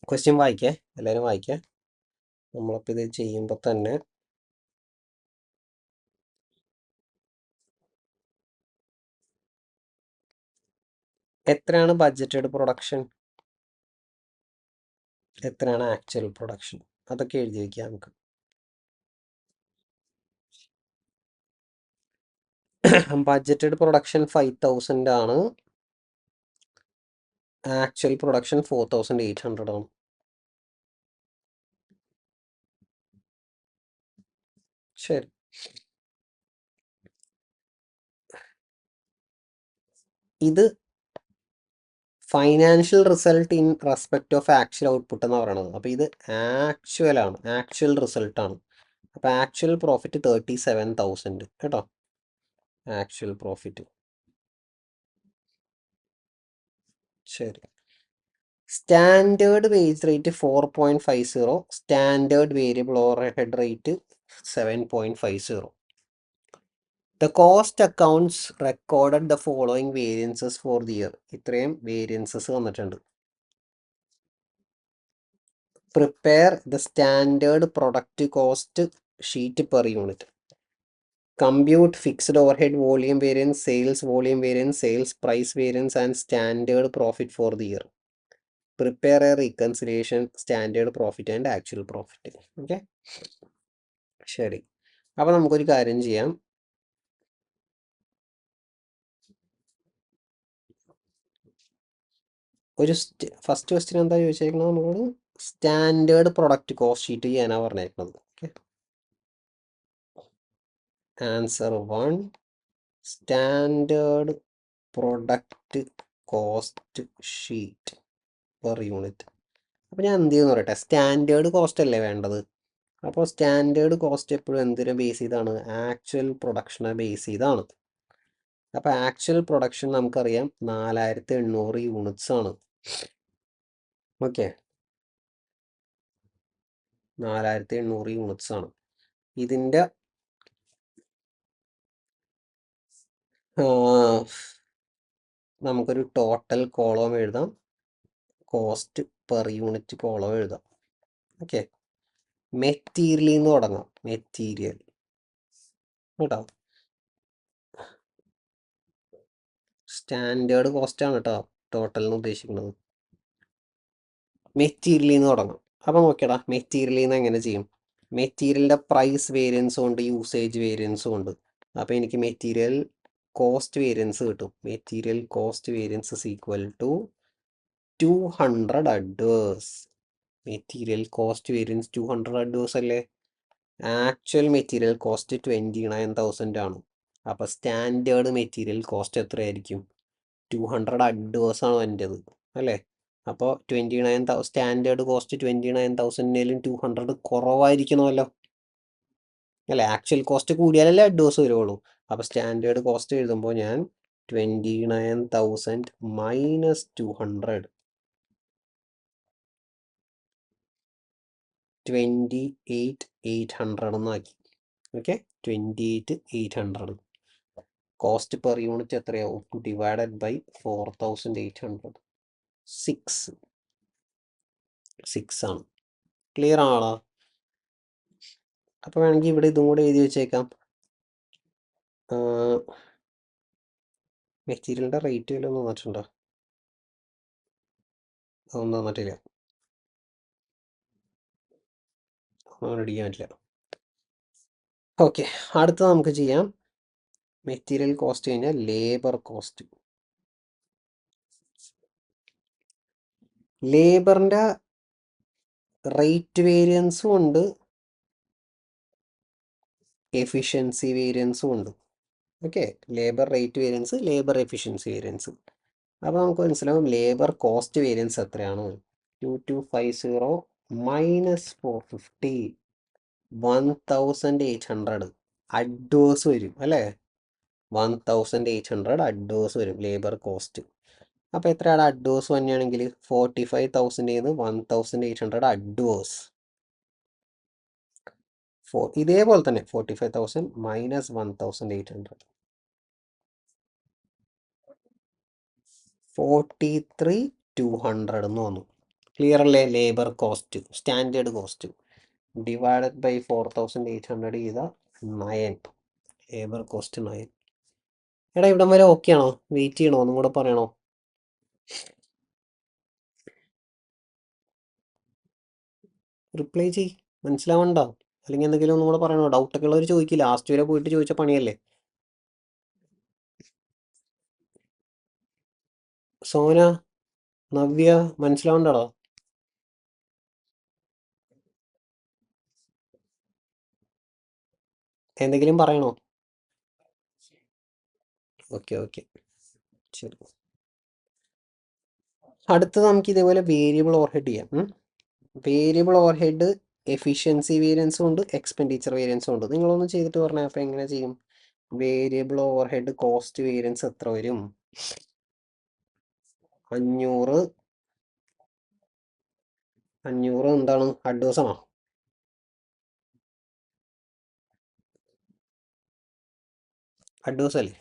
Question വായിക്കേ, എല്ലാവരും വായിക്കേ. നമ്മളിപ്പോൾ ഇത് ചെയ്യുമ്പോൾ തന്നെ എത്രയാണ് ബഡ്ജറ്റഡ് പ്രൊഡക്ഷൻ, എത്രയാണ് ആക്ച്വൽ പ്രൊഡക്ഷൻ, അതൊക്കെ എഴുതി വയ്ക്കാം നമുക്ക്. ബഡ്ജറ്റഡ് പ്രൊഡക്ഷൻ 5000 ആണ്, ആക്ച്വൽ പ്രൊഡക്ഷൻ 4800 ആണ്. ശരി, ഇത് financial result in respect of actual output എന്ന് പറയുന്നത്. അപ്പോൾ ഇത് ആക്ച്വൽ ആണ്, ആക്ച്വൽ റിസൾട്ടാണ്. അപ്പോൾ ആക്ച്വൽ പ്രോഫിറ്റ് 37,000 കേട്ടോ, ആക്ച്വൽ പ്രോഫിറ്റ്. ശരി, standard wage rate 4.50, standard variable over head rate 7.50. The cost accounts recorded the following variances four the year. ഇത്രയും വേരിയൻസസ് വന്നിട്ടുണ്ട്. Prepare the standard product cost sheet per unit. Compute fixed overhead volume variance, sales volume variance, sales price variance and standard profit for the year. Prepare a reconciliation standard profit and actual profit. Okay, ശരി. അപ്പോൾ നമുക്കൊരു കാര്യം ചെയ്യാം. ഒരു first question എന്താ ചോദിച്ചേക്കുന്നത്, നമ്മളോട് standard product cost sheet ചെയ്യാനാണ് പറഞ്ഞേക്കുന്നത്. Okay, answer 1 standard product cost sheet per unit. അപ്പോൾ ഞാൻ എന്ത് ചെയ്യുമെന്ന് പറയട്ടെ, സ്റ്റാൻഡേർഡ് കോസ്റ്റ് അല്ലേ വേണ്ടത്. അപ്പോൾ സ്റ്റാൻഡേർഡ് കോസ്റ്റ് എപ്പോഴും എന്തിനെ ബേസ് ചെയ്താണ്, ആക്ച്വൽ പ്രൊഡക്ഷനെ ബേസ് ചെയ്താണ്. അപ്പോൾ ആക്ച്വൽ പ്രൊഡക്ഷൻ നമുക്കറിയാം 4800 യൂണിറ്റ്സ് ആണ്. ഓക്കെ, 4800 യൂണിറ്റ്സ് ആണ്. ഇതിൻ്റെ നമുക്കൊരു ടോട്ടൽ കോളം എഴുതാം, കോസ്റ്റ് പെർ യൂണിറ്റ് കോളം എഴുതാം. ഓക്കെ, മെറ്റീരിയലിൽ നിന്ന് തുടങ്ങാം. മെറ്റീരിയൽ കേട്ടോ, സ്റ്റാൻഡേർഡ് കോസ്റ്റ് ആണ് കേട്ടോ ടോട്ടൽ എന്ന് ഉദ്ദേശിക്കുന്നത്. മെറ്റീരിയലിൽ നിന്ന് തുടങ്ങാം. അപ്പം നോക്കിയടാ, മെറ്റീരിയലിൽ നിന്ന് എങ്ങനെ ചെയ്യും, മെറ്റീരിയലിൻ്റെ പ്രൈസ് വേരിയൻസും ഉണ്ട്, യൂസേജ് വേരിയൻസും ഉണ്ട്. അപ്പോൾ എനിക്ക് മെറ്റീരിയൽ കോസ്റ്റ് വേരിയൻസ് കിട്ടും. Material cost variance is equal to 200 adverse. Material cost variance 200 adverse അല്ലേ. ആക്ച്വൽ മെറ്റീരിയൽ കോസ്റ്റ് 29,000 ആണ്. അപ്പോൾ സ്റ്റാൻഡേർഡ് മെറ്റീരിയൽ കോസ്റ്റ് എത്രയായിരിക്കും, 200 അഡ്വേഴ്സ് ആണ് എൻ്റെത് അല്ലേ. അപ്പോൾ 29,000 സ്റ്റാൻഡേർഡ് കോസ്റ്റ് 29,000 200 കുറവായിരിക്കണമല്ലോ അല്ലേ. ആക്ച്വൽ കോസ്റ്റ് കൂടിയാലല്ലേ അഡ്വേഴ്സ് വരുള്ളൂ. അപ്പോൾ സ്റ്റാൻഡേർഡ് കോസ്റ്റ് എഴുതുമ്പോൾ ഞാൻ 29,000 മൈനസ് 200, 28,800 എന്നാക്കി. ഓക്കെ, 28,800. കോസ്റ്റ് പെർ യൂണിറ്റ് എത്രയാവും, ഡിവൈഡഡ് ബൈ 4,800, 6 ആണ്. ക്ലിയർ ആണോ? അപ്പോൾ വേണമെങ്കിൽ ഇവിടെ ഇതും കൂടെ എഴുതി വെച്ചേക്കാം. മെറ്റീരിയലിൻ്റെ റേറ്റ് വല്ലതും തന്നിട്ടുണ്ടോ, അതൊന്നും തന്നിട്ടില്ല, അങ്ങനെ അടിക്കാൻ പറ്റില്ല. ഓക്കെ, അടുത്ത നമുക്ക് ചെയ്യാം. മെറ്റീരിയൽ കോസ്റ്റ് കഴിഞ്ഞാൽ ലേബർ കോസ്റ്റ്. ലേബറിൻ്റെ റേറ്റ് വേരിയൻസും ഉണ്ട്, എഫിഷ്യൻസി വേരിയൻസും ഉണ്ട്. Okay, labour rate variance, labour efficiency variance. അപ്പോൾ നമുക്ക് മനസ്സിലാവും ലേബർ കോസ്റ്റ് വേരിയൻസ് എത്രയാണ്. 2250 മൈനസ് 450, 1800 അഡ്വേഴ്സ് വരും അല്ലേ. 1800 അഡ്വേഴ്സ് വരും ലേബർ കോസ്റ്റ്. അപ്പോൾ എത്രയാണ് അഡ്വേഴ്സ് തന്നെയാണെങ്കിൽ 45,000 1800 അഡ്വേഴ്സ്. ഇതേപോലെ തന്നെ 45,000 മൈനസ് 1800, 43,200 എന്ന് വന്നു. ക്ലിയർ അല്ലേ? Labour cost standard cost divided by 4800 ചെയ്താൽ 9. Labour cost 9. എടാ ഇവിടം വരെ ഓക്കെ ആണോ? വെയിറ്റ് ചെയ്യണോ? ഒന്നും കൂടെ പറയണോ? റിപ്ലൈ ചെയ്, മനസ്സിലാവണ്ടോ? അല്ലെങ്കിൽ എന്തെങ്കിലും ഒന്നും കൂടെ പറയണോ? ഡൗട്ടൊക്കെ ഉള്ളവർ ചോദിക്കില്ല, ലാസ്റ്റ് വരെ പോയിട്ട് ചോദിച്ച പണിയല്ലേ. സോന, നവ്യ, മനസ്സിലാവണ്ടോ? എന്തെങ്കിലും പറയണോ? ഓക്കെ ഓക്കെ, ശരി. അടുത്തത് നമുക്ക് ഇതേപോലെ വേരിയബിൾ ഓവർഹെഡ് ചെയ്യാം. വേരിയബിൾ ഓവർഹെഡ് എഫിഷ്യൻസി വേരിയൻസും ഉണ്ട്, എക്സ്പെൻഡിച്ചർ വേരിയൻസും ഉണ്ട്. നിങ്ങളൊന്ന് ചെയ്തിട്ട് പറഞ്ഞാൽ അപ്പോൾ എങ്ങനെ ചെയ്യും? വേരിയബിൾ ഓവർഹെഡ് കോസ്റ്റ് വേരിയൻസ് എത്ര വരും? 500. 500 എന്താണ്? അഡ്വാൻസ് ആണോ? അഡ്വാൻസ് അല്ലേ?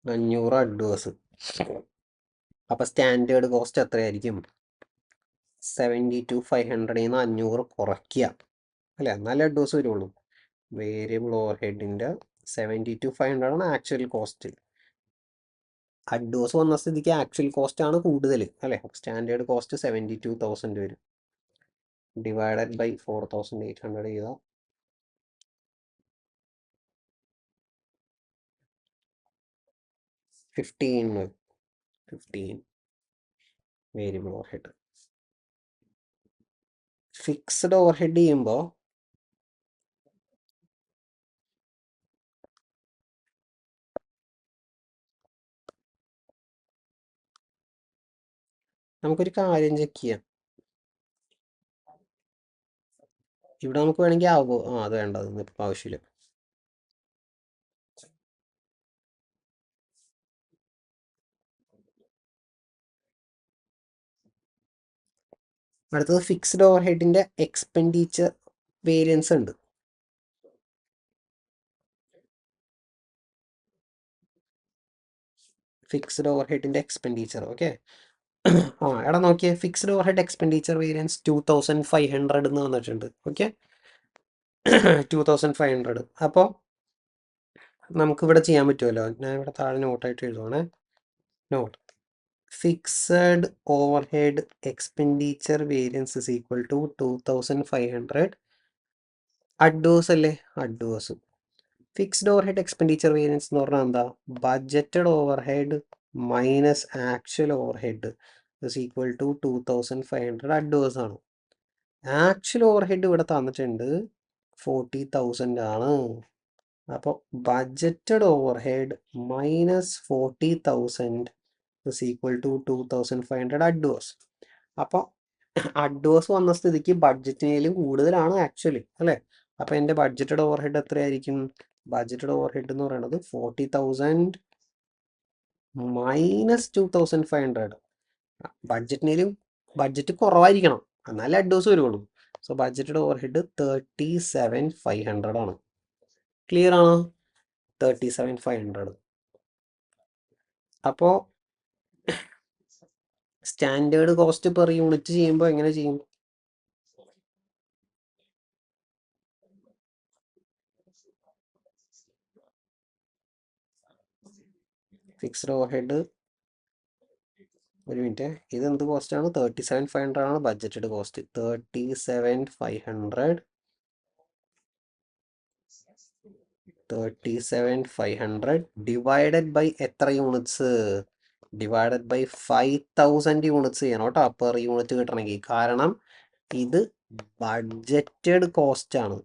500 അഡ്വാൻസ്. അപ്പൊ സ്റ്റാൻഡേർഡ് കോസ്റ്റ് എത്രയായിരിക്കും? 72,500 500 കുറയ്ക്കുക അല്ലേ, എന്നാലേ അഡ്വാൻസ് വരുള്ളൂ. വേരിയബിൾ ഓവർഹെഡിന്റെ 72,500 ആണ് ആക്ച്വൽ കോസ്റ്റ്. അഡ്വാൻസ് വന്ന സ്ഥിതിക്ക് ആക്ച്വൽ കോസ്റ്റ് ആണ് കൂടുതൽ അല്ലേ. സ്റ്റാൻഡേർഡ് കോസ്റ്റ് 72,000 വരും. ഡിവൈഡഡ് ബൈ 4800 ചെയ്താൽ 15 വേരിയബിൾ ഓവർഹെഡ്. ഫിക്സ്ഡ് ഓവർഹെഡ് ചെയ്യുമ്പോൾ നമുക്കൊരു കാര്യം ചെക്ക് ചെയ്യാം. ഇവിടെ നമുക്ക് വേണമെങ്കിൽ ആവോ, അത് വേണ്ട, അതൊന്നും ഇപ്പം ആവശ്യമില്ല. അടുത്തത് ഫിക്സ്ഡ് ഓവർഹെഡിന്റെ എക്സ്പെൻഡിച്ചർ വേരിയൻസ് ഉണ്ട്. ഫിക്സ്ഡ് ഓവർഹെഡിന്റെ എക്സ്പെൻഡിച്ചർ, ഓക്കെ. എടാ നോക്കിയേ, ഫിക്സ്ഡ് ഓവർഹെഡ് എക്സ്പെൻഡിച്ചർ വേരിയൻസ് 2500 എന്ന് വന്നിട്ടുണ്ട്. ഓക്കെ, 2500. അപ്പോൾ നമുക്കിവിടെ ചെയ്യാൻ പറ്റുമല്ലോ. ഞാൻ ഇവിടെ താഴെ നോട്ടായിട്ട് എഴുതുവാണേ. Note: fixed overhead expenditure variance is equal to 2500 advance അല്ലേ, advance. Fixed overhead expenditure variance എന്ന് പറഞ്ഞാൽ എന്താ? Budgeted overhead minus actual overhead is equal to 2500 advance ആണ്. ആക്ച്വൽ ഓവർഹെഡ് ഇവിടെ തന്നിട്ടുണ്ട് 40,000 ആണ്. അപ്പോൾ budgeted overhead minus 40,000 is equal to 2500 advance. അപ്പോൾ അഡ്വാൻസ് വന്ന സ്ഥിതിക്ക് ബഡ്ജറ്റിനേലും കൂടുതലാണ് ആക്ച്വലി അല്ലേ. അപ്പോൾ എൻ്റെ ബഡ്ജറ്റഡ് ഓവർഹെഡ് എത്രയായിരിക്കും? ബഡ്ജറ്റഡ് ഓവർഹെഡ് എന്ന് പറയുന്നത് 40,000 മൈനസ് 2500. ബഡ്ജറ്റ് കുറവായിരിക്കണം, എന്നാലേ അഡ്വാൻസ് വരുള്ളൂ. സോ ബഡ്ജറ്റഡ് ഓവർഹെഡ് 37,500 ആണ്. ക്ലിയർ ആണോ? 37,500. അപ്പോൾ സ്റ്റാൻഡേർഡ് കോസ്റ്റ് പെർ യൂണിറ്റ് ചെയ്യുമ്പോൾ എങ്ങനെ ചെയ്യും? ഫിക്സ്ഡ് ഓവർഹെഡ്, ഒരു മിനിറ്റ്, ഇതെന്ത് കോസ്റ്റാണ്? 37,500 ആണ് ബഡ്ജറ്റഡ് കോസ്റ്റ്. 37,500 ഡിവൈഡഡ് ബൈ എത്ര യൂണിറ്റ്സ്? ഡിവൈഡഡ് ബൈ 5,000 യൂണിറ്റ്സ് ചെയ്യണം കേട്ടോ പെർ യൂണിറ്റ് കിട്ടണമെങ്കിൽ. കാരണം ഇത് ബഡ്ജറ്റഡ് കോസ്റ്റ് ആണ്.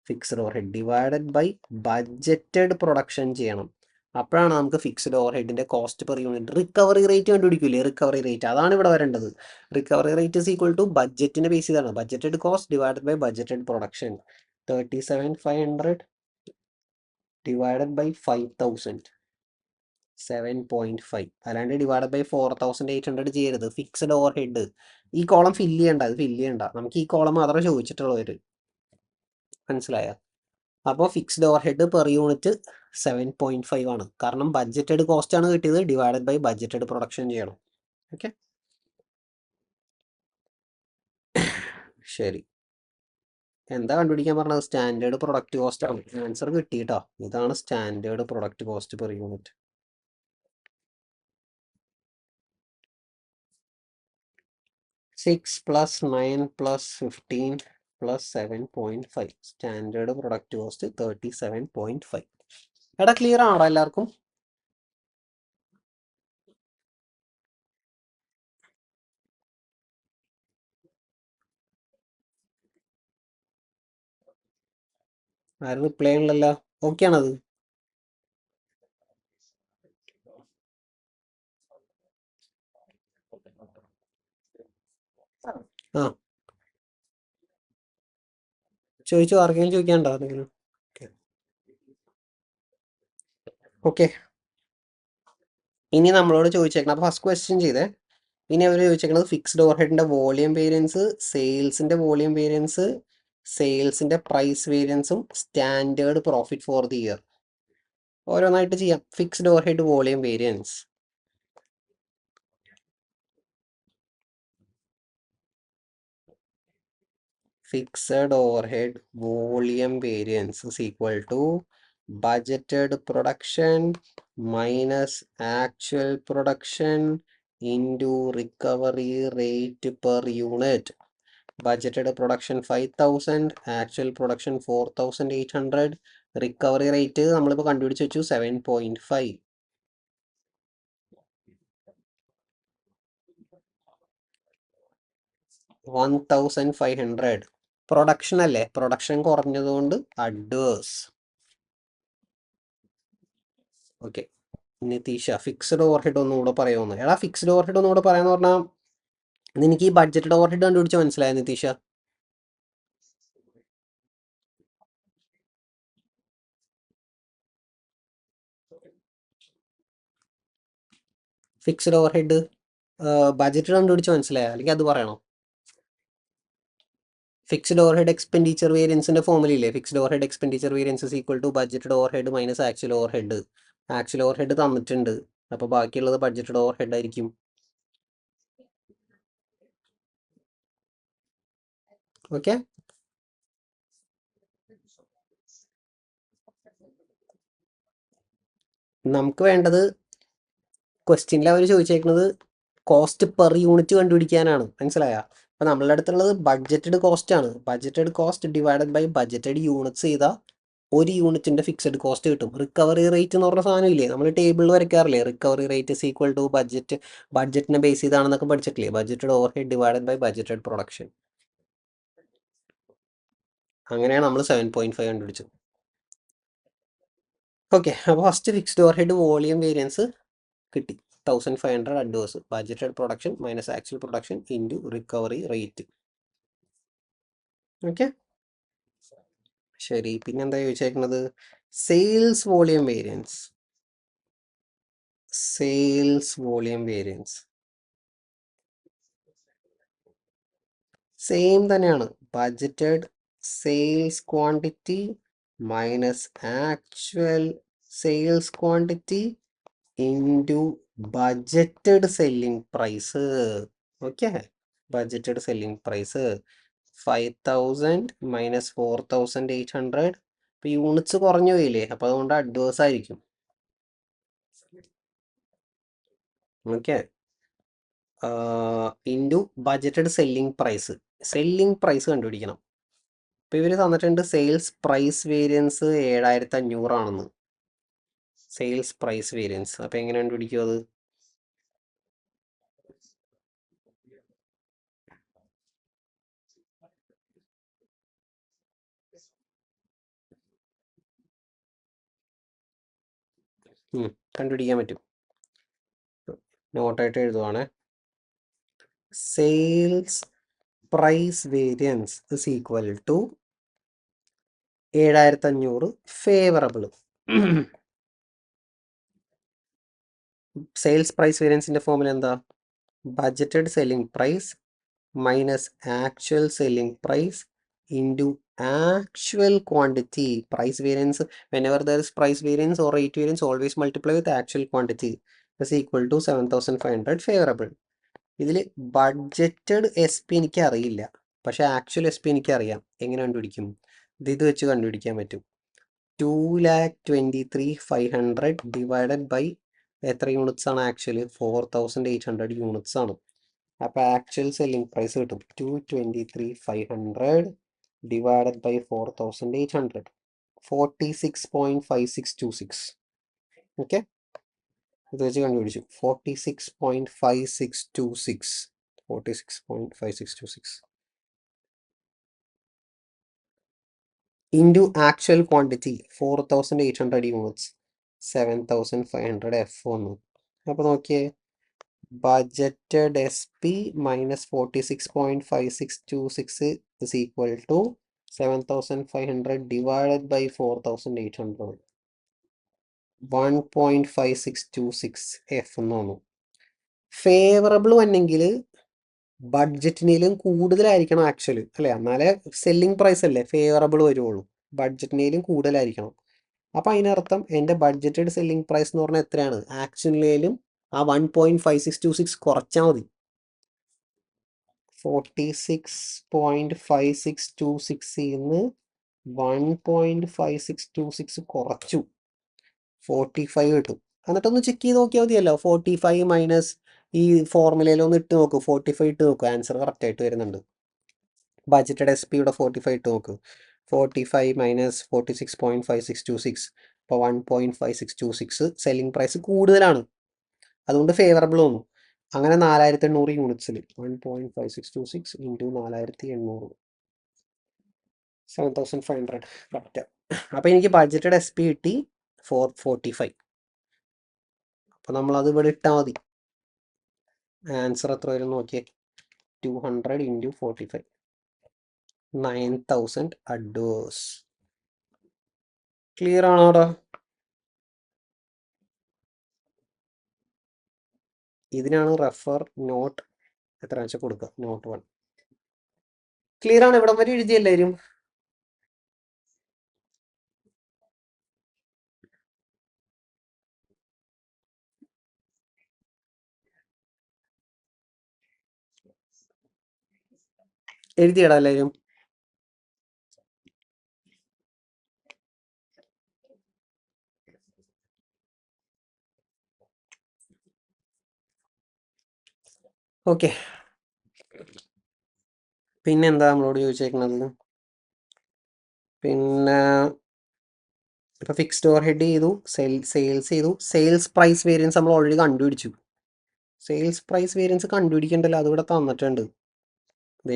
Fixed overhead divided by budgeted production ചെയ്യണം. അപ്പോഴാണ് നമുക്ക് ഫിക്സ്ഡ് ഓവർഹെഡിന്റെ cost per unit. Recovery rate കണ്ടുപിടിക്കില്ലേ? റിക്കവറി റേറ്റ്, അതാണ് ഇവിടെ വരേണ്ടത്. Recovery rate is equal to ബഡ്ജറ്റിന്റെ ബേസ് ചെയ്താണ്. Budgeted cost divided by budgeted production. 37,500 divided by 5,000 7.5. അല്ലാണ്ട് ഡിവൈഡ് ബൈ 4,800 ചെയ്യരുത്. ഫിക്സ്ഡ് ഓവർഹെഡ് ഈ കോളം ഫില്ല് ചെയ്യണ്ട, അത് ഫില്ല് ചെയ്യണ്ട. നമുക്ക് ഈ കോളം മാത്രമേ ചോദിച്ചിട്ടുള്ളവർ, മനസ്സിലായ? അപ്പോൾ ഫിക്സ്ഡ് ഓവർഹെഡ് പെർ യൂണിറ്റ് 7.5 ആണ്. കാരണം ബഡ്ജറ്റഡ് കോസ്റ്റ് ആണ് കിട്ടിയത്, ഡിവൈഡഡ് ബൈ ബഡ്ജറ്റഡ് പ്രൊഡക്ഷൻ ചെയ്യണം. ഓക്കെ. ശരി. എന്താ കണ്ടുപിടിക്കാൻ പറഞ്ഞത്? സ്റ്റാൻഡേർഡ് പ്രൊഡക്റ്റ് കോസ്റ്റ് ആണ്. ആൻസർ കിട്ടിയിട്ടോ. ഇതാണ് standard product cost per unit. 6 + 9 + 15 + 7.5. Standard product cost 37.5. എടാ ക്ലിയർ ആണോ എല്ലാവർക്കും? ആരും റിപ്ലൈ ഉള്ളല്ലോ. ഓക്കെ ആണത്? ആ ചോദിച്ചു. ആർക്കെങ്കിലും ചോദിക്കാനുണ്ടോ എന്തെങ്കിലും? ഓക്കെ. ഇനി നമ്മളോട് ചോദിച്ചേക്കണം. അപ്പോൾ ഫസ്റ്റ് ക്വസ്റ്റ്യൻ ചെയ്തേ. ഇനി അവർ ചോദിച്ചേക്കുന്നത് ഫിക്സ്ഡ് ഓവർഹെഡിന്റെ വോളിയം വേരിയൻസ്, സെയിൽസിന്റെ വോളിയം വേരിയൻസ്, സെയിൽസിന്റെ പ്രൈസ് വേരിയൻസും standard profit for the year. ഓരോന്നായിട്ട് ചെയ്യാം. Fixed overhead volume variance. Fixed overhead volume variance is equal to budgeted production minus actual production into recovery rate per unit. Budgeted production 5,000, actual production 4,800, recovery rate നമ്മളിപ്പോൾ കണ്ടുപിടിച്ച് വെച്ചു 7.5. 1,500. Production അല്ലേ? Production കുറഞ്ഞതുകൊണ്ട് adverse. Okay. Nithisha fixed overhead ഒന്നുകൂടെ പറയുമെന്ന്. എടാ fixed overhead ഒന്നുകൂടെ പറയാന്ന് പറഞ്ഞാൽ നിനക്ക് ഈ ബഡ്ജറ്റഡ് ഓവർഹെഡ് കണ്ടുപിടിച്ച് മനസ്സിലായോ നിതീഷ? ഫിക്സ്ഡ് ഓവർഹെഡ് ബഡ്ജറ്റ് കണ്ടുപിടിച്ച് മനസ്സിലായോ? അല്ലെങ്കിൽ അത് പറയണോ? ഫിക്സ്ഡ് ഓവർഹെഡ് എക്സ്പെൻഡിച്ചർ വേരിയൻസിന്റെ ഫോർമുല ഇല്ലേ? Fixed overhead expenditure variance is equal to budgeted overhead minus actual overhead. Actual overhead തന്നിട്ടുണ്ട്, അപ്പോൾ ബാക്കിയുള്ളത് ബഡ്ജറ്റഡ് ഓവർഹെഡ് ആയിരിക്കും. ഓക്കെ. നമുക്ക് വേണ്ടത് ക്വസ്റ്റ്യനിൽ അവർ ചോദിച്ചേക്കുന്നത് കോസ്റ്റ് പെർ യൂണിറ്റ് കണ്ടുപിടിക്കാനാണ്. മനസ്സിലായോ? അപ്പോൾ നമ്മളുടെ അടുത്തുള്ളത് ബഡ്ജറ്റഡ് കോസ്റ്റ് ആണ്. Budgeted cost divided by budgeted units ചെയ്താൽ ഒരു യൂണിറ്റിന്റെ ഫിക്സഡ് കോസ്റ്റ് കിട്ടും. റിക്കവറി റേറ്റ് എന്ന് പറഞ്ഞ സാധനം ഇല്ലേ, നമ്മൾ ടേബിളിൽ വരയ്ക്കാറില്ലേ? Recovery rate is equal to ബഡ്ജറ്റിനെ ബേസ് ചെയ്താണെന്നൊക്കെ പഠിച്ചിട്ടില്ലേ? Budgeted overhead divided by budgeted production. അങ്ങനെയാണ് നമ്മൾ 7.5 കണ്ടുപിടിച്ചത്. ഓക്കെ. അപ്പോൾ first fixed overhead volume variance കിട്ടി. 1,500 adverse. Budgeted production minus actual production into recovery rate. Okay. ശരി. പിന്നെന്താ ചോദിച്ചേക്കുന്നത്? Sales volume variance. Sales volume variance same തന്നെയാണ്. Budgeted sales quantity minus actual sales quantity into budgeted selling price. Okay. Budgeted selling price 5,000 minus 4,800. ഇപ്പം units കുറഞ്ഞു പോയില്ലേ, അപ്പോൾ അതുകൊണ്ട് adverse ആയിരിക്കും. Okay. Into budgeted selling price. Selling price കണ്ടുപിടിക്കണം. ഇപ്പോൾ ഇവർ തന്നിട്ടുണ്ട് സെയിൽസ് പ്രൈസ് വേരിയൻസ് 7,500 ആണെന്ന്. സെയിൽസ് പ്രൈസ് വേരിയൻസ് അപ്പോൾ എങ്ങനെ കണ്ടുപിടിക്കും അത്? കണ്ടുപിടിക്കാൻ പറ്റും. നോട്ടായിട്ട് എഴുതുവാണ്. Sales price variance is equal to 7,500 favourable. Sales price വേരിയൻസിന്റെ ഫോർമുല എന്താ? Budgeted selling price minus actual selling price into actual quantity. Price variance, whenever there is price variance or rate variance, always multiply with actual quantity is equal to 7,500 favourable. ഇതിൽ budgeted SP എനിക്ക് അറിയില്ല. പക്ഷേ actual S P എനിക്കറിയാം. എങ്ങനെ കണ്ടുപിടിക്കും? ഇത് വെച്ച് കണ്ടുപിടിക്കാൻ പറ്റും. 2,23,500 ഡിവൈഡഡ് ബൈ എത്ര യൂണിറ്റ്സ് ആണ് ആക്ച്വൽ? 4,800 യൂണിറ്റ്സ് ആണ്. അപ്പോൾ ആക്ച്വൽ സെല്ലിംഗ് പ്രൈസ് കിട്ടും 2,23,500 ഡിവൈഡഡ് ബൈ 4,800 46.5626. ഓക്കെ, ഇത് വെച്ച് കണ്ടുപിടിച്ചു 46.5626 46.5626 into actual quantity 4,800 units 7,500 F വന്നു. അപ്പോൾ നോക്കിയേ, budgeted S P minus 46.5626 is equal to 7,500 divided by 4,800 1.5626 F എന്ന് വന്നു. ഫേവറബിൾ വന്നെങ്കിൽ ബഡ്ജറ്റിനേലും കൂടുതലായിരിക്കണം ആക്ച്വൽ, അല്ലേ? എന്നാലേ സെല്ലിംഗ് പ്രൈസ് അല്ലേ ഫേവറബിൾ വരുള്ളൂ. ബഡ്ജറ്റിനേലും കൂടുതലായിരിക്കണം. അപ്പം അതിനർത്ഥം എൻ്റെ ബഡ്ജറ്റഡ് സെല്ലിംഗ് പ്രൈസ് എന്ന് പറഞ്ഞാൽ എത്രയാണ്? ആക്ച്വലിനേലും ആ 1.5626 കുറച്ചാൽ മതി. 46.5626 നിന്ന് 1.5626 കുറച്ചു 45 കിട്ടും. എന്നിട്ടൊന്ന് ചെക്ക് ചെയ്ത് നോക്കിയാൽ മതിയല്ലോ. 45 മൈനസ് ഈ ഫോർമുലയിലൊന്ന് ഇട്ട് നോക്കൂ. 45 ഇട്ട് നോക്കൂ, ആൻസർ കറക്റ്റായിട്ട് വരുന്നുണ്ട്. ബഡ്ജറ്റഡ് എസ് പിയുടെ 45 ഇട്ട് നോക്കൂ. 45 മൈനസ് 46.5626 ഇപ്പോൾ 1.5626 സെല്ലിംഗ് പ്രൈസ് കൂടുതലാണ്, അതുകൊണ്ട് ഫേവറബിൾ വന്നു. അങ്ങനെ 4,800 യൂണിറ്റ്സിൽ 1.5626 ഇൻറ്റു 4,800 7,500 കറക്റ്റ്. അപ്പോൾ എനിക്ക് ബഡ്ജറ്റഡ് എസ് പി കിട്ടി 445. അപ്പോൾ നമ്മളത് ഇവിടെ ഇട്ടാൽ മതി. ആൻസർ എത്ര വരും നോക്കിയേ, 200 ഇൻറ്റു 45 9,000 അഡ്വേഴ്സ്. ക്ലിയർ ആണോ അവിടെ? ഇതിനാണ് റെഫർ നോട്ട് എത്ര വെച്ചാൽ കൊടുക്കുക, നോട്ട് 1. ക്ലിയർ ആണ്? ഇവിടം വരെ എഴുതി എല്ലാവരും? എഴുതിയടാ എല്ലാവരും? ഓക്കെ, പിന്നെന്താ നമ്മളോട് ചോദിച്ചേക്കുന്നത്? പിന്നെ ഇപ്പോൾ ഫിക്സ്ഡ് ഓവർ ഹെഡ് ചെയ്തു, സെയിൽസ് ചെയ്തു. സെയിൽസ് പ്രൈസ് വേരിയൻസ് നമ്മൾ ഓൾറെഡി കണ്ടുപിടിച്ചു. സെയിൽസ് പ്രൈസ് വേരിയൻസ് കണ്ടുപിടിക്കണ്ടല്ലോ, അതിവിടെ തന്നിട്ടുണ്ട്.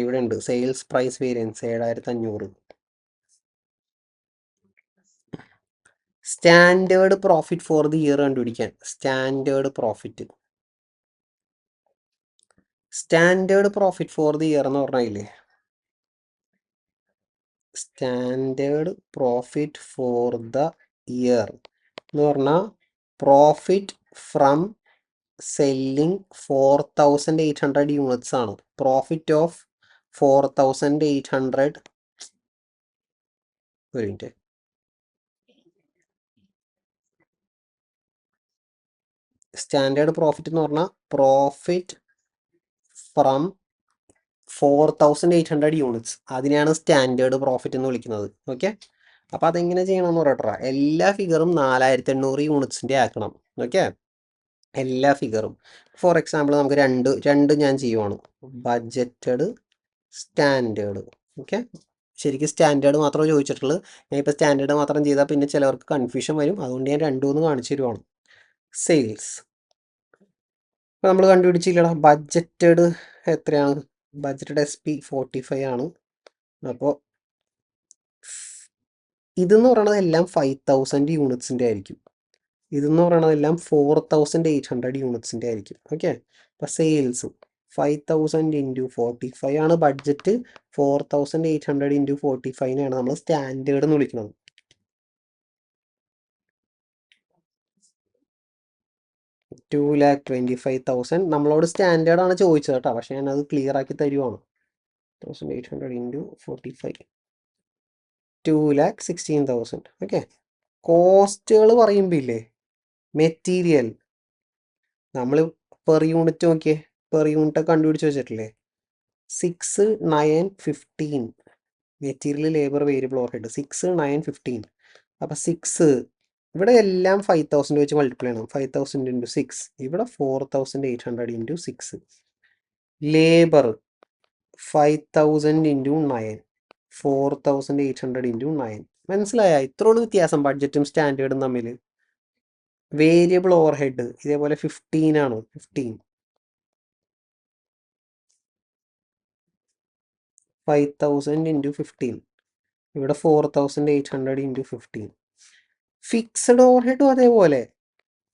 ഇവിടെ ഉണ്ട് sales price variance 7,500. Standard profit for the year കണ്ടുപിടിക്കാൻ. Standard profit for the year എന്ന് പറഞ്ഞില്ലേ? Standard profit for the year എന്ന് പറഞ്ഞാൽ പ്രോഫിറ്റ് ഫ്രം സെല്ലിംഗ് 4,800 യൂണിറ്റ്സ് ആണ്. Profit of 4,800. ഒരു മിനിറ്റ്, സ്റ്റാൻഡേർഡ് പ്രോഫിറ്റ് എന്ന് പറഞ്ഞാൽ പ്രോഫിറ്റ് ഫ്രം 4,800 യൂണിറ്റ്സ്, അതിനെയാണ് സ്റ്റാൻഡേർഡ് പ്രോഫിറ്റ് എന്ന് വിളിക്കുന്നത്. ഓക്കെ, അപ്പോൾ അതെങ്ങനെ ചെയ്യണമെന്ന് പറയട്ടെ. എല്ലാ ഫിഗറും 4,800 യൂണിറ്റ്സിൻ്റെ ആക്കണം. ഓക്കെ, എല്ലാ ഫിഗറും. ഫോർ എക്സാമ്പിൾ നമുക്ക് രണ്ട് ഞാൻ ചെയ്യുവാണ്, ബഡ്ജറ്റഡ് സ്റ്റാൻഡേർഡ്. ഓക്കെ, ശരിക്കും സ്റ്റാൻഡേർഡ് മാത്രമേ ചോദിച്ചിട്ടുള്ളൂ. ഞാൻ ഇപ്പോൾ സ്റ്റാൻഡേർഡ് മാത്രം ചെയ്താൽ പിന്നെ ചിലവർക്ക് കൺഫ്യൂഷൻ വരും, അതുകൊണ്ട് ഞാൻ രണ്ടുമൂന്ന് കാണിച്ചു തരുവാണ്. സെയിൽസ് ഇപ്പോൾ നമ്മൾ കണ്ടുപിടിച്ചില്ലടാ, ബഡ്ജറ്റഡ് എത്രയാണ്? ബഡ്ജറ്റഡ് എസ് പി 45 ആണ്. അപ്പോൾ ഇതെന്ന് പറയണത് എല്ലാം 5,000 യൂണിറ്റ്സിൻ്റെ ആയിരിക്കും. ഇതെന്ന് പറയണതെല്ലാം 4,800 യൂണിറ്റ്സിൻ്റെ ആയിരിക്കും. ഓക്കെ, അപ്പോൾ സെയിൽസ് 5,000 ഇൻറ്റു 45 ആണ് ബഡ്ജറ്റ്. 4,800 ഇൻറ്റു 45 നമ്മൾ സ്റ്റാൻഡേർഡ് എന്ന് വിളിക്കുന്നത്. ടു 2,25,000 നമ്മളോട് സ്റ്റാൻഡേർഡ് ആണ് ചോദിച്ചത് കേട്ടോ, പക്ഷേ ഞാനത് ക്ലിയർ ആക്കി തരുവാണ്. 1,800 ഇൻറ്റു 45 2,16,000. ഓക്കെ, കോസ്റ്റുകൾ പറയുമ്പോൾ ഇല്ലേ, മെറ്റീരിയൽ നമ്മൾ പെർ യൂണിറ്റ് നോക്കിയേ, പെർ യൂണിറ്റ് കണ്ടുപിടിച്ച് വെച്ചിട്ടില്ലേ? 6, 9, 15. Material labour variable over head 6, 9, 15. അപ്പം 6 ഇവിടെ എല്ലാം 5000 വെച്ച് മൾട്ടിപ്ലൈ ചെയ്യണം. 5000 ഇൻറ്റു 6. ഇവിടെ 4800 ഇൻറ്റു 6. Labour 5000 into 9. 4800 ഇൻറ്റു 9. മനസ്സിലായ? ഇത്രയുള്ള വ്യത്യാസം ബഡ്ജറ്റും സ്റ്റാൻഡേർഡും തമ്മിൽ. വേരിയബിൾ ഓവർ ഹെഡ് ഇതേപോലെ 15 ആണ്. 15 5000 ഇൻറ്റു 15. ഇവിടെ 4800 ഇൻറ്റു 15. ഫിക്സഡ് ഓവർ ഹെഡും അതേപോലെ.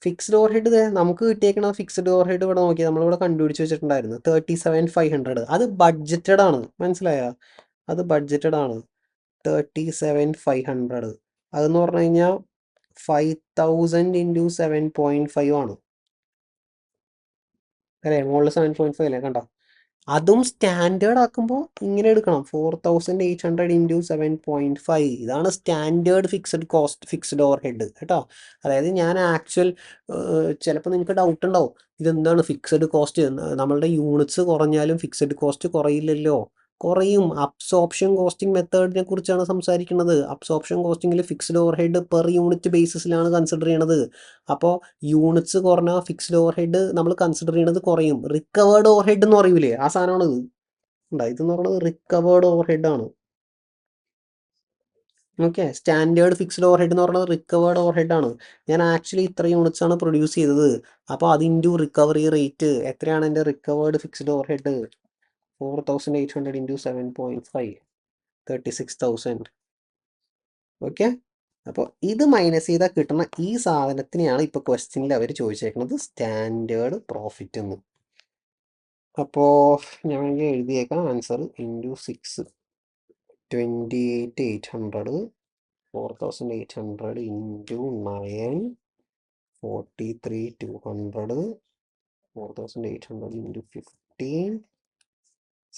ഫിക്സ്ഡ് ഓവർ ഹെഡ് നമുക്ക് കിട്ടിയേക്കണ ഫിക്സ്ഡ് ഓവർ ഹെഡ് ഇവിടെ നോക്കി നമ്മളിവിടെ കണ്ടുപിടിച്ച് വെച്ചിട്ടുണ്ടായിരുന്നു 37,500. അത് ബഡ്ജറ്റഡ് ആണ്. മനസ്സിലായ? അത് ബഡ്ജറ്റഡ് ആണ്. 37,500. അതെന്ന് പറഞ്ഞു കഴിഞ്ഞാൽ 5000 ഇൻറ്റു 7.5 ആണ്. അല്ലേ? മുകളിൽ 7.5 അല്ലേ? കണ്ടോ? അതും സ്റ്റാൻഡേർഡ് ആക്കുമ്പോൾ ഇങ്ങനെ എടുക്കണം. 4800 ഇൻറ്റു 7.5. ഇതാണ് സ്റ്റാൻഡേർഡ് ഫിക്സ്ഡ് ഓവർ ഹെഡ് കേട്ടോ. അതായത് ഞാൻ ആക്ച്വൽ ചിലപ്പോൾ നിങ്ങൾക്ക് ഡൗട്ട് ഉണ്ടാവും, ഇതെന്താണ് ഫിക്സഡ് കോസ്റ്റ്? നമ്മളുടെ യൂണിറ്റ്സ് കുറഞ്ഞാലും ഫിക്സഡ് കോസ്റ്റ് കുറയില്ലല്ലോ. കുറയും. അബ്സോർപ്ഷൻ കോസ്റ്റിംഗ് മെത്തേഡിനെ കുറിച്ചാണ് സംസാരിക്കുന്നത്. അബ്സോർപ്ഷൻ കോസ്റ്റിംഗിൽ fixed overhead per unit ബേസിസിലാണ് കൺസിഡർ ചെയ്യണത്. അപ്പോൾ യൂണിറ്റ്സ് കുറഞ്ഞാൽ ഫിക്സ്ഡ് ഓവർ ഹെഡ് നമ്മൾ കൺസിഡർ ചെയ്യണത് കുറയും. റിക്കവേർഡ് ഓവർ ഹെഡ് എന്ന് പറയൂലേ, ആ സാധനമാണ് ഇത്. ഇതെന്ന് പറയുന്നത് റിക്കവേർഡ് ഓവർ ഹെഡ് ആണ്. Okay. Standard fixed over head എന്ന് പറയുന്നത് റിക്കവേർഡ് ഓവർ ഹെഡ് ആണ്. ഞാൻ ആക്ച്വലി ഇത്ര യൂണിറ്റ്സ് ആണ് പ്രൊഡ്യൂസ് ചെയ്തത്. അപ്പോൾ അത് ഇൻറ്റു റിക്കവറി റേറ്റ് എത്രയാണ് എൻ്റെ recovered fixed over head? 4800 into 7.5. 36,000. Okay. അപ്പോൾ ഇത് മൈനസ് ചെയ്താൽ കിട്ടുന്ന ഈ സാധനത്തിനെയാണ് ഇപ്പോൾ ക്വസ്റ്റ്യനിൽ അവർ ചോദിച്ചേക്കുന്നത് സ്റ്റാൻഡേർഡ് പ്രോഫിറ്റ് എന്ന്. അപ്പോൾ ഞാൻ എഴുതിയേക്കാം ആൻസർ ഇൻറ്റു 6. 28,800. 4800 ഇൻറ്റു 9. 43,200. 4800 ഇൻറ്റു 15.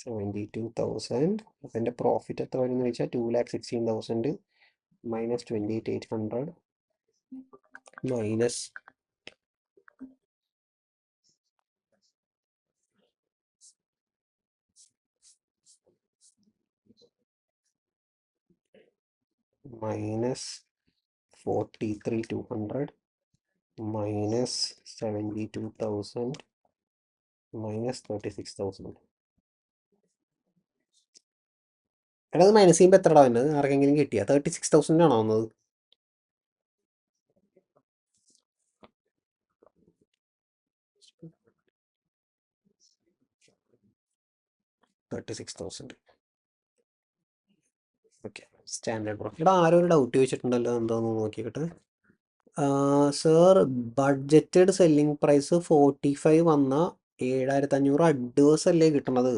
72,000. അപ്പം എൻ്റെ പ്രോഫിറ്റ് എത്ര വരും എന്ന് ചോദിച്ചാൽ 2,16,000 minus 28,800 minus minus 43,200 minus 72,000 minus 36,000. എടാ അത് മൈനസ് ചെയ്യുമ്പോൾ എത്ര വന്നത്? ആർക്കെങ്കിലും കിട്ടിയാ? 36,000 ആണോ വന്നത്? 36,000. ഓക്കെ. Standard profit. എടാ ആരോ ഒരു ഡൗട്ട് ചോദിച്ചിട്ടുണ്ടല്ലോ, എന്താണെന്ന് നോക്കിയിട്ട്. സർ, ബഡ്ജറ്റഡ് സെല്ലിംഗ് പ്രൈസ് 45 വന്ന 7,500 അഡ്വേഴ്സ് അല്ലേ കിട്ടണത്?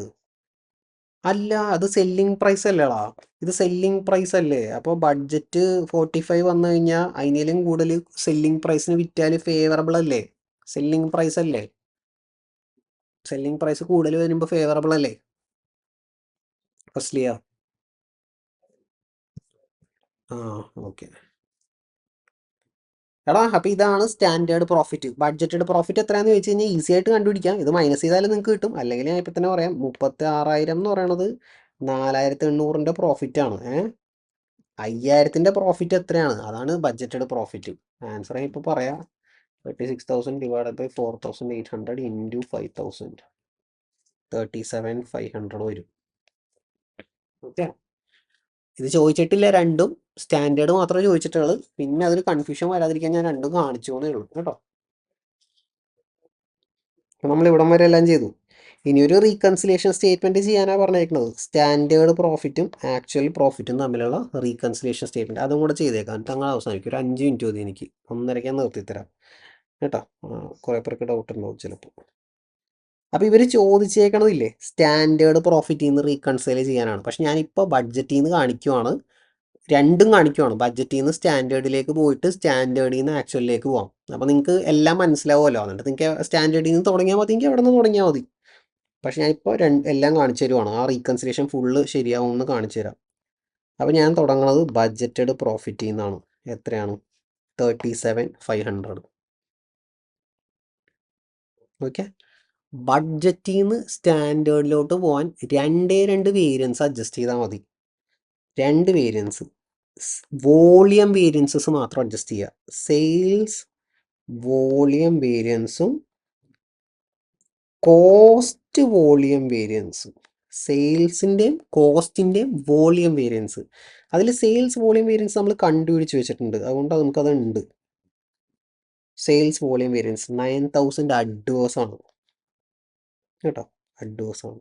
അല്ല, അത് സെല്ലിംഗ് പ്രൈസ് അല്ലേടാ. ഇത് സെല്ലിംഗ് പ്രൈസ് അല്ലേ? അപ്പോൾ ബഡ്ജറ്റ് 45 വന്നു കഴിഞ്ഞാൽ അതിനേലും കൂടുതൽ സെല്ലിംഗ് പ്രൈസിന് വിറ്റാൽ ഫേവറബിൾ അല്ലേ? സെല്ലിംഗ് പ്രൈസ് അല്ലേ? സെല്ലിംഗ് പ്രൈസ് കൂടുതൽ വരുമ്പോൾ ഫേവറബിൾ അല്ലേ? ഫസ്റ്റ്ലിയാ? ആ, ഓക്കെ. എടാ അപ്പോൾ ഇതാണ് സ്റ്റാൻഡേർഡ് പ്രോഫിറ്റ്. ബഡ്ജറ്റഡ് പ്രോഫിറ്റ് എത്രയാണെന്ന് ചോദിച്ചു കഴിഞ്ഞാൽ ഈസി ആയിട്ട് കണ്ടുപിടിക്കാം. ഇത് മൈനസ് ചെയ്താലും നിങ്ങൾക്ക് കിട്ടും. അല്ലെങ്കിൽ ഞാൻ ഇപ്പം തന്നെ പറയാം, 36,000 എന്ന് പറയണത് 4,800 പ്രോഫിറ്റാണ്. 5,000 പ്രോഫിറ്റ് എത്രയാണ്? അതാണ് ബഡ്ജറ്റഡ് പ്രോഫിറ്റ്. ആൻസർ ഞാൻ ഇപ്പോൾ പറയാം. 36,000 ഡിവൈഡഡ് ബൈ 4,800 ഇൻറ്റു 5,000. 37,500 വരും. ഓക്കെ. ഇത് ചോദിച്ചിട്ടില്ല രണ്ടും, സ്റ്റാൻഡേർഡ് മാത്രമേ ചോദിച്ചിട്ടുള്ളൂ. പിന്നെ അതൊരു കൺഫ്യൂഷൻ വരാതിരിക്കാൻ ഞാൻ രണ്ടും കാണിച്ചു എന്നേ ഉള്ളൂ കേട്ടോ. നമ്മൾ ഇവിടം വരെ എല്ലാം ചെയ്തു. ഇനിയൊരു റീകൺസിലേഷൻ സ്റ്റേറ്റ്മെൻറ്റ് ചെയ്യാനാണ് പറഞ്ഞേക്കുന്നത്. സ്റ്റാൻഡേർഡ് പ്രോഫിറ്റും ആക്ച്വൽ പ്രോഫിറ്റും തമ്മിലുള്ള റീകൺസിലേഷൻ സ്റ്റേറ്റ്മെൻറ്റ് അതും കൂടെ ചെയ്തേക്കാം. എന്നിട്ട് അങ്ങനെ അവസാനിക്കും. ഒരു 5 മിനിറ്റ് മതി എനിക്ക്. 1:30 നിർത്തിത്തരാം കേട്ടോ. കുറേ പേർക്ക് ഡൗട്ട് ഉണ്ടാവും ചിലപ്പോൾ. അപ്പോൾ ഇവർ ചോദിച്ചേക്കണതില്ലേ സ്റ്റാൻഡേർഡ് പ്രോഫിറ്റിൽ നിന്ന് റീകൺസൈൽ ചെയ്യാനാണ്. പക്ഷെ ഞാനിപ്പോൾ ബഡ്ജറ്റിൽ നിന്ന് കാണിക്കുവാണ്. രണ്ടും കാണിക്കുവാണ്. ബഡ്ജറ്റിൽ നിന്ന് സ്റ്റാൻഡേർഡിലേക്ക് പോയിട്ട് സ്റ്റാൻഡേർഡിൽ നിന്ന് ആക്ച്വലിലേക്ക് പോകാം. അപ്പോൾ നിങ്ങൾക്ക് എല്ലാം മനസ്സിലാവുമല്ലോ. എന്നിട്ട് നിങ്ങൾക്ക് സ്റ്റാൻഡേർഡിൽ നിന്ന് തുടങ്ങിയാൽ മതി, എങ്കിൽ അവിടെ നിന്ന് തുടങ്ങിയാൽ മതി. പക്ഷെ ഞാനിപ്പോൾ എല്ലാം കാണിച്ചു തരുവാണ്. ആ റീകൺസിലേഷൻ ഫുള്ള് ശരിയാവുമെന്ന് കാണിച്ചു തരാം. അപ്പോൾ ഞാൻ തുടങ്ങുന്നത് ബഡ്ജറ്റഡ് പ്രോഫിറ്റിൽ നിന്നാണ്. എത്രയാണ്? 37,500. ഓക്കെ. ബഡ്ജറ്റിൽ നിന്ന് സ്റ്റാൻഡേർഡിലോട്ട് പോകാൻ രണ്ട് വേരിയൻസ് അഡ്ജസ്റ്റ് ചെയ്താൽ മതി. രണ്ട് വേരിയൻസ്. വോളിയം വേരിയൻസസ് മാത്രം അഡ്ജസ്റ്റ് ചെയ്യുക. സെയിൽസ് വോളിയം വേരിയൻസും കോസ്റ്റ് വോളിയം വേരിയൻസും. സെയിൽസിൻ്റെയും കോസ്റ്റിൻ്റെയും വോളിയം വേരിയൻസ്. അതിൽ സെയിൽസ് വോളിയം വേരിയൻസ് നമ്മൾ കണ്ടുപിടിച്ച് വെച്ചിട്ടുണ്ട്, അതുകൊണ്ട് നമുക്കത് ഉണ്ട്. സെയിൽസ് വോളിയം വേരിയൻസ് 9000 അഡ്വേഴ്സ് ആണ് കേട്ടോ, അഡ്വേഴ്സ് ആണ്.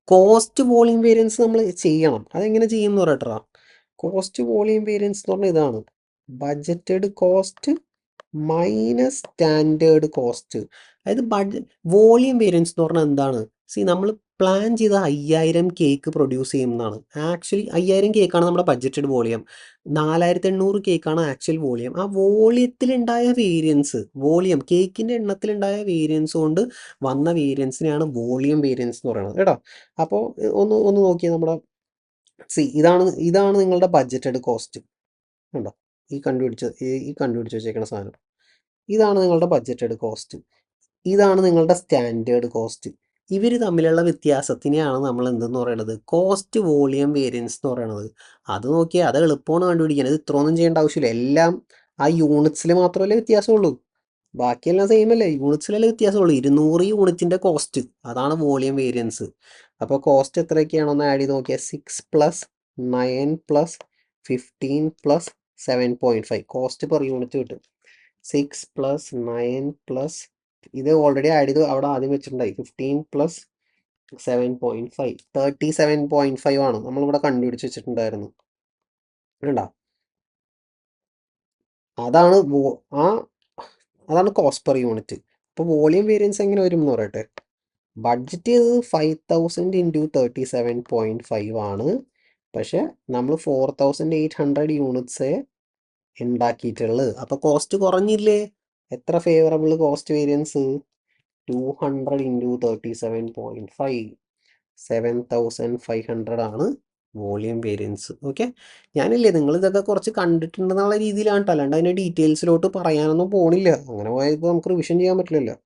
കോസ്റ്റ് വോളിയം വേരിയൻസ് നമ്മൾ ചെയ്യണം. അതെങ്ങനെ ചെയ്യുമെന്ന് പറയട്ടാ. കോസ്റ്റ് വോളിയം വേരിയൻസ് എന്ന് പറഞ്ഞാൽ ഇതാണ്: budgeted cost minus standard cost. അതായത് വോളിയം വേരിയൻസ് എന്ന് പറഞ്ഞാൽ എന്താണ്? നമ്മൾ പ്ലാൻ ചെയ്ത 5000 കേക്ക് പ്രൊഡ്യൂസ് ചെയ്യുന്നതാണ്. ആക്ച്വലി 5000 കേക്കാണ് നമ്മുടെ ബഡ്ജറ്റഡ് വോളിയം. 4800 കേക്കാണ് ആക്ച്വൽ വോളിയം. ആ വോളിയത്തിലുണ്ടായ വേരിയൻസ്, വോളിയം കേക്കിൻ്റെ എണ്ണത്തിലുണ്ടായ വേരിയൻസ് കൊണ്ട് വന്ന വേരിയൻസിനെയാണ് വോളിയം വേരിയൻസ് എന്ന് പറയുന്നത് കേട്ടോ. അപ്പോൾ ഒന്ന് നോക്കിയാൽ നമ്മുടെ ഇതാണ് നിങ്ങളുടെ ബഡ്ജറ്റഡ് കോസ്റ്റ് കണ്ടോ. ഈ കണ്ടുപിടിച്ച് വെച്ചേക്കുന്ന സാധനം ഇതാണ് നിങ്ങളുടെ ബഡ്ജറ്റഡ് കോസ്റ്റ്. ഇതാണ് നിങ്ങളുടെ സ്റ്റാൻഡേർഡ് കോസ്റ്റ്. ഇവർ തമ്മിലുള്ള വ്യത്യാസത്തിനെയാണ് നമ്മൾ എന്തെന്ന് പറയുന്നത്? കോസ്റ്റ് വോളിയം വേരിയൻസ് എന്ന് പറയുന്നത്. അത് നോക്കിയാൽ അത് എളുപ്പമാണ് കണ്ടുപിടിക്കാൻ. ഇത് ഇത്രയൊന്നും ചെയ്യേണ്ട ആവശ്യമില്ല. എല്ലാം ആ യൂണിറ്റ്സിൽ മാത്രമല്ലേ വ്യത്യാസമുള്ളൂ, ബാക്കിയെല്ലാം സെയിം അല്ലേ? യൂണിറ്റ്സിലല്ലേ വ്യത്യാസമുള്ളൂ. 200 യൂണിറ്റിൻ്റെ കോസ്റ്റ്, അതാണ് വോളിയം വേരിയൻസ്. അപ്പോൾ കോസ്റ്റ് എത്രയൊക്കെയാണെന്ന് ആഡ് ചെയ്ത് നോക്കിയാൽ 6 + 9 + 15 + 7.5 കോസ്റ്റ് പെർ യൂണിറ്റ് കിട്ടും. 6 + 9 + ഇത് ഓൾറെഡി ആഡ് ചെയ്ത് അവിടെ ആദ്യം വെച്ചിട്ടുണ്ടായി. 15 + 7.5 37.5 ആണ് നമ്മളിവിടെ കണ്ടുപിടിച്ച് വെച്ചിട്ടുണ്ടായിരുന്നു. കണ്ടോ? അതാണ് അതാണ് കോസ്റ്റ് പെർ യൂണിറ്റ്. അപ്പോൾ വോളിയം വേരിയൻസ് എങ്ങനെ വരും എന്ന് പറയട്ടെ. ബഡ്ജറ്റ് ചെയ്തത് 5000 × 37.5 ആണ്. പക്ഷെ നമ്മൾ 4800 യൂണിറ്റ്സേ ഉണ്ടാക്കിയിട്ടുള്ളത്. അപ്പോൾ കോസ്റ്റ് കുറഞ്ഞില്ലേ? എത്ര ഫേവറബിൾ കോസ്റ്റ് വേരിയൻസ്? 200 × 37.5 7500 ആണ് വോളിയം വേരിയൻസ്. ഓക്കെ, ഞാനില്ലേ നിങ്ങൾ ഇതൊക്കെ കുറച്ച് കണ്ടിട്ടുണ്ടെന്നുള്ള രീതിയിലാണ് കേട്ടോ, അല്ലാണ്ട് അതിൻ്റെ ഡീറ്റെയിൽസിലോട്ട് പറയാനൊന്നും പോണില്ല. അങ്ങനെ പോയപ്പോൾ നമുക്ക് റിവിഷൻ ചെയ്യാൻ പറ്റില്ലല്ലോ.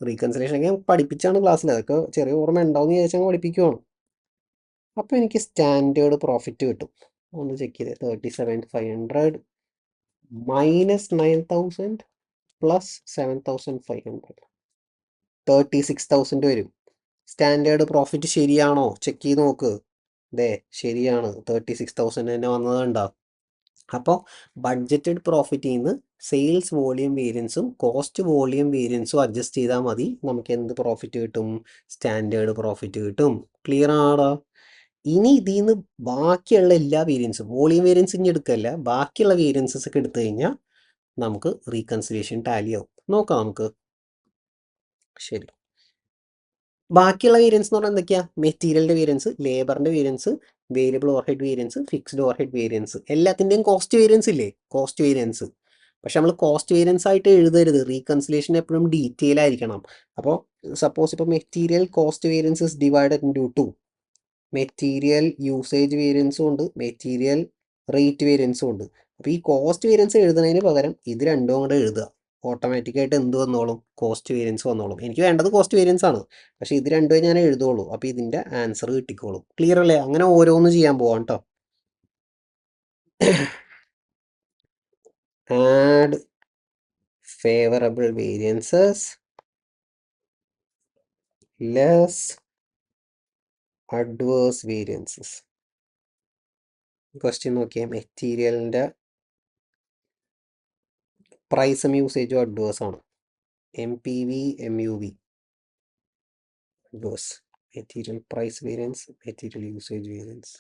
റീകൺസിലേഷനൊക്കെ പഠിപ്പിച്ചാണ് ക്ലാസ്സിൽ, അതൊക്കെ ചെറിയ ഓർമ്മ ഉണ്ടാവും എന്ന് വിചാരിച്ചാൽ പഠിപ്പിക്കുവാണ്. അപ്പോൾ എനിക്ക് സ്റ്റാൻഡേർഡ് പ്രോഫിറ്റ് കിട്ടും. ഒന്ന് ചെക്ക് ചെയ്തേ. 37,500 - 9000 + 7500 36,000 വരും. സ്റ്റാൻഡേർഡ് പ്രോഫിറ്റ് ശരിയാണോ? ചെക്ക് ചെയ്ത് നോക്ക്. ദേ ശരിയാണ്, 36,000 തന്നെ വന്നതുണ്ടാവും. അപ്പോൾ ബഡ്ജറ്റഡ് പ്രോഫിറ്റിൽ നിന്ന് സെയിൽസ് വോളിയം വേരിയൻസും കോസ്റ്റ് വോളിയം വേരിയൻസും അഡ്ജസ്റ്റ് ചെയ്താൽ മതി. നമുക്ക് എന്ത് പ്രോഫിറ്റ് കിട്ടും? സ്റ്റാൻഡേർഡ് പ്രോഫിറ്റ് കിട്ടും. ക്ലിയർ ആണോ? ഇനി ഇതിൽ നിന്ന് ബാക്കിയുള്ള എല്ലാ വേരിയൻസും, വോളിയം വേരിയൻസ് ഇനി എടുക്കല്ല, ബാക്കിയുള്ള വേരിയൻസസ് ഒക്കെ എടുത്തു കഴിഞ്ഞാൽ നമുക്ക് റീകൺസിലേഷൻ ടാലി ആവും. നോക്കാം നമുക്ക്. ശരി, ബാക്കിയുള്ള വേരിയൻസ് എന്ന് പറഞ്ഞാൽ എന്തൊക്കെയാ? മെറ്റീരിയലിൻ്റെ വേരിയൻസ്, ലേബറിൻ്റെ variance, variable overhead variance, fixed overhead variance, എല്ലാത്തിൻ്റെയും കോസ്റ്റ് വേരിയൻസ് ഇല്ലേ? Cost variance. പക്ഷെ നമ്മൾ കോസ്റ്റ് വേരിയൻസ് ആയിട്ട് എഴുതരുത്. റീകൺസിലേഷൻ എപ്പോഴും ഡീറ്റെയിൽ ആയിരിക്കണം. അപ്പോൾ സപ്പോസ് ഇപ്പോൾ material cost variance is divided into 2. Material usage വേരിയൻസും ഉണ്ട്, മെറ്റീരിയൽ റേറ്റ് വേരിയൻസും ഉണ്ട്. അപ്പോൾ ഈ കോസ്റ്റ് വേരിയൻസ് എഴുതുന്നതിന് പകരം ഇത് രണ്ടും കൂടെ എഴുതുക. ഓട്ടോമാറ്റിക്കായിട്ട് എന്ത് വന്നോളും? കോസ്റ്റ് വേരിയൻസ് വന്നോളും. എനിക്ക് വേണ്ടത് കോസ്റ്റ് വേരിയൻസ് ആണ്, പക്ഷേ ഇത് രണ്ടുമേ ഞാൻ എഴുതുള്ളൂ. അപ്പോൾ ഇതിൻ്റെ ആൻസർ കിട്ടിക്കോളും. ക്ലിയർ അല്ലേ? അങ്ങനെ ഓരോന്ന് ചെയ്യാൻ പോവാം കേട്ടോ. Add favourable variances less adverse variances. Question നോക്കിയാൽ മെറ്റീരിയലിൻ്റെ പ്രൈസും യൂസേജും അഡ്വേഴ്സ് ആണ്. MPV MUV adverse. Material price variance, material usage variance